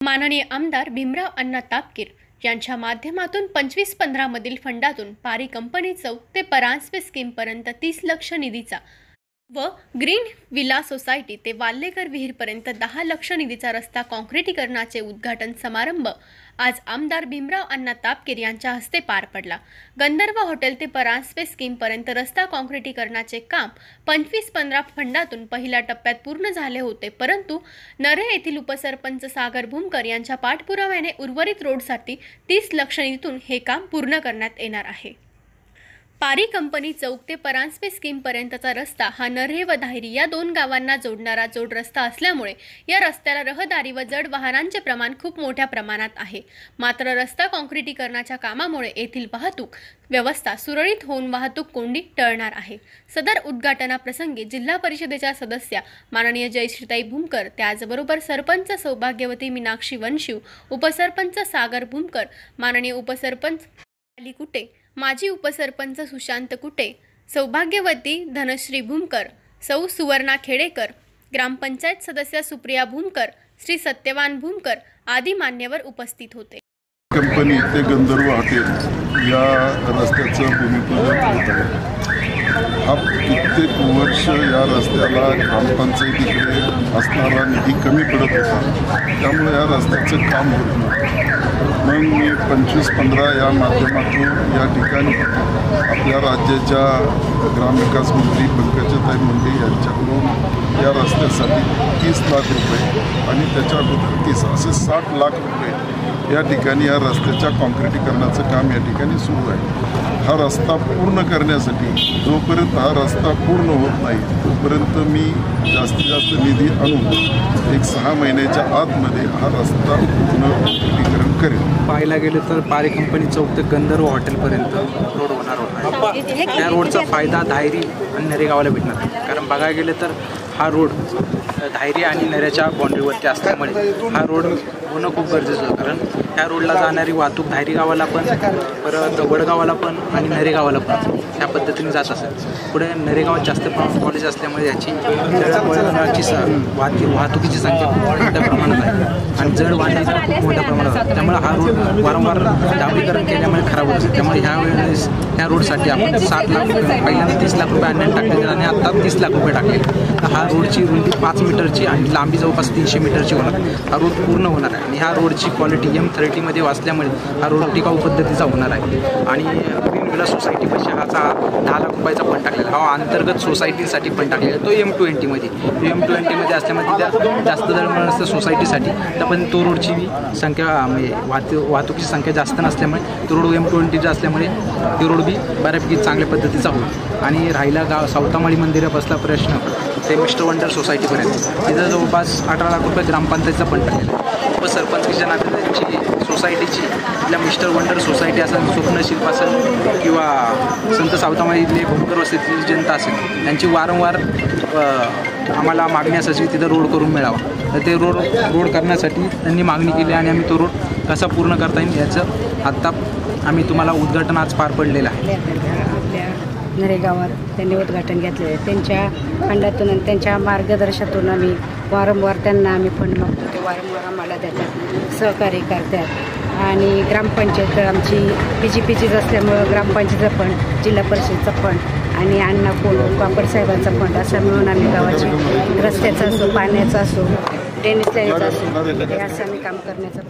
माननीय आमदार भीमराव अण्णा तापकीर यांच्या माध्यमातून 25-15 मधील फंडातून पारी कंपनी चौक ते परांजपे स्कीमपर्यंत 30 लाख निधीचा व ग्रीन विला सोसायटी ते वाल्लेकर विहीरपर्यंत 10 लाख निधीचा रस्ता काँक्रिटीकरणाचे उद्घाटन समारंभ आज आमदार भीमराव अण्णा तापकीर यांच्या हस्ते पार पडला। गंधर्व हॉटेल ते परांजपे स्कीमपर्यंत रस्ता काँक्रिटीकरणाचे काम 25-15 फंडातून पहिल्या टप्प्यात पूर्ण झाले होते, परंतु नरे येथील उपसरपंच सागर भूमकर यांच्या पाठपुराव्याने उर्वरित रोडसाठी 30 लाख निधीतून हे काम पूर्ण करण्यात येणार आहे। पारी कंपनी चौक ते परांजपे स्कीमपर्यंतचा रस्ता हा नरे व धायरी या दोन गावांना जोडणारा जोड रस्ता असल्यामुळे या रस्त्याला रहदारी व जड वाहनांचे प्रमाण खूप मोठ्या प्रमाणात आहे। मात्र रस्ता काँक्रिटीकरणाच्या कामामुळे येथील वाहतूक व्यवस्था सुरळीत होऊन वाहतूक कोंडी टळणार आहे। सदर उद्घाटनाप्रसंगी जिल्हा परिषदेच्या सदस्या माननीय जयश्रीताई भूमकर, त्याचबरोबर सरपंच सौभाग्यवती मीनाक्षी वनशिव, उपसरपंच सागर भूमकर, माननीय उपसरपंच अली कुटे, माजी उपसरपंच सुशांत कुटे, सौभाग्यवती धनश्री भूमकर, सौ सुवर्णा खेडेकर, ग्रामपंचायत सदस्य सुप्रिया भूमकर, श्री सत्यवान भूमकर आदी मान्यवर उपस्थित होते। कंपनी ते गंधर्व हॉटेल या रस्त्याचं भूमिपूजन होत आहे। हा कित्येक वर्ष या रस्त्याला ग्रामपंचायतीकडे असणारा निधी कमी पडत होता, त्यामुळे या रस्त्याचं काम होत नव्हतं। मग मी 25-15 या माध्यमातून या ठिकाणी आपल्या राज्याच्या ग्रामविकास मंत्री पंकजाताई मुंडे यांच्याकडून या रस्त्यासाठी 30 लाख रुपये आणि त्याच्या अगोदर 30 असे 60 लाख रुपये या ठिकाणी या रस्त्याच्या काँक्रिटीकरणाचं काम या ठिकाणी सुरू आहे। हा रस्ता पूर्ण करण्यासाठी जोपर्यंत हा रस्ता पूर्ण होत नाही तोपर्यंत मी जास्तीत जास्त निधी आणून 6 महिन्याच्या आतमध्ये हा रस्ता पूर्ण काँक्रिटीकरण करेल। पाहायला गेलं तर पारी कंपनी चौक ते गंधर्व हॉटेलपर्यंत रोड होणार होता। त्या रोडचा फायदा धायरी आणि नरे गावाला भेटणार आहे, कारण बघायला गेलं तर हा रोड धायरी आणि नऱ्याच्या बाँड्रीवरती असल्यामुळे हा रोड होणं खूप गरजेचं होतं, कारण ह्या रोडला जाणारी वाहतूक धायरी गावाला पण, परत वडगावाला पण आणि नरे गावाला पण ह्या पद्धतीने जात असेल। पुढे नरेगावात जास्त कॉलेज असल्यामुळे याची वाहतुकीची संख्या खूप मोठ्या प्रमाणात आहे आणि जड वाहनांची खूप मोठ्या प्रमाणात आहे, त्यामुळे हा रोड वारंवार डांबरीकरण केल्यामुळे खराब होत असेल। त्यामुळे ह्यावेळेस ह्या रोडसाठी आपण 60 लाख रुपये, पहिल्यांदा 30 लाख रुपये अन्याय टाकले आणि आता 30 लाख रुपये टाकले। तर हा रोडची रुंदी 5 मीटरची आणि लांबी जवळपास 300 मीटरची होणार आहे। हा रोड पूर्ण होणार आहे आणि ह्या रोडची क्वालिटी M30 मध्ये वाचल्यामुळे हा रोड टिकाऊ पद्धतीचा होणार आहे। आणि ग्रीन विला सोसायटी पैसे हाचा 10 लाख रुपयाचा फंड टाकलेला, हा अंतर्गत सोसायटीसाठी फंड टाकलेला, तो M20 मध्ये M20 असल्यामुळे त्या जास्त दरम्यान असतं सोसायटीसाठी, तर पण तो रोडची संख्या म्हणजे वाहतुकीची संख्या जास्त नसल्यामुळे तो रोड M20 असल्यामुळे तो रोड बी बऱ्यापैकी चांगल्या पद्धतीचा होईल। आणि राहिला गाव सावतामाळी मंदिरापासला प्रश्न ते मिस्टर वंडर सोसायटीपर्यंत तिथं जवळपास 18 लाख रुपये ग्रामपंचायतीचा फंड टाकलेला। उपसरपंचच्या नात्याची सोसायटीची आपल्या मिस्टर वंडर सोसायटी असेल, स्वप्नशिल्प असेल किंवा संत सावतामाळीतले भूमकर वस्तीतली जनता असेल, त्यांची वारंवार आम्हाला मागणी असायची तिथं रोड करून मिळावा, तर ते रोड करण्यासाठी त्यांनी मागणी केली आणि आम्ही तो रोड कसा पूर्ण करता येईल याचं आत्ता आम्ही तुम्हाला उद्घाटन आज पार पडलेलं आहे। आपल्या नरेगावात त्यांनी उद्घाटन घेतले आहे, त्यांच्या फंडातून आणि त्यांच्या मार्गदर्शनातून आम्ही वारंवार त्यांना आम्ही फंड मागतो, ते वारंवार आम्हाला देतात, सहकार्य करतात। आणि ग्रामपंचायत आमची PGPचीच असल्यामुळं ग्रामपंचायतचा फंड, जिल्हा परिषदचा फंड आणि अण्णा कोण पापड साहेबांचा फंड असं मिळून आम्ही गावाची रस्त्याचा असो, पाण्याचा असो, ड्रेनेज लाईनचा असो, हे असं आम्ही काम करण्याचा